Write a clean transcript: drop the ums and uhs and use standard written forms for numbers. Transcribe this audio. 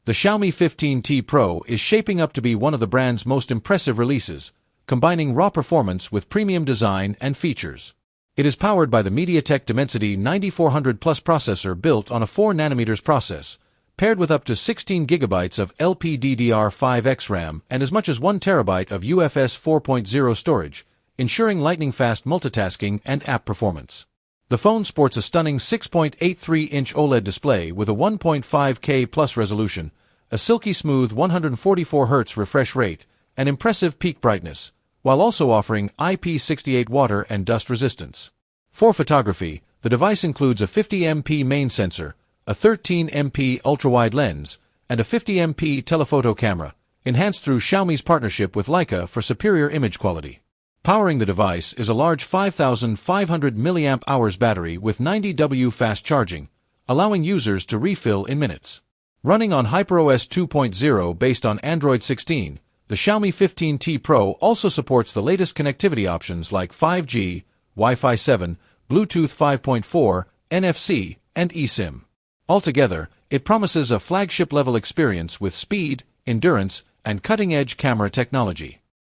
The Xiaomi 15T Pro is shaping up to be one of the brand's most impressive releases, combining raw performance with premium design and features. It is powered by the MediaTek Dimensity 9400 Plus processor built on a 4nm process, paired with up to 16 GB of LPDDR5X RAM and as much as 1 TB of UFS 4.0 storage, ensuring lightning-fast multitasking and app performance. The phone sports a stunning 6.83-inch OLED display with a 1.5K plus resolution, a silky smooth 144Hz refresh rate, and impressive peak brightness, while also offering IP68 water and dust resistance. For photography, the device includes a 50MP main sensor, a 13MP ultra-wide lens, and a 50MP telephoto camera, enhanced through Xiaomi's partnership with Leica for superior image quality. Powering the device is a large 5,500 mAh battery with 90W fast charging, allowing users to refill in minutes. Running on HyperOS 2.0 based on Android 16, the Xiaomi 15T Pro also supports the latest connectivity options like 5G, Wi-Fi 7, Bluetooth 5.4, NFC, and eSIM. Altogether, it promises a flagship-level experience with speed, endurance, and cutting-edge camera technology.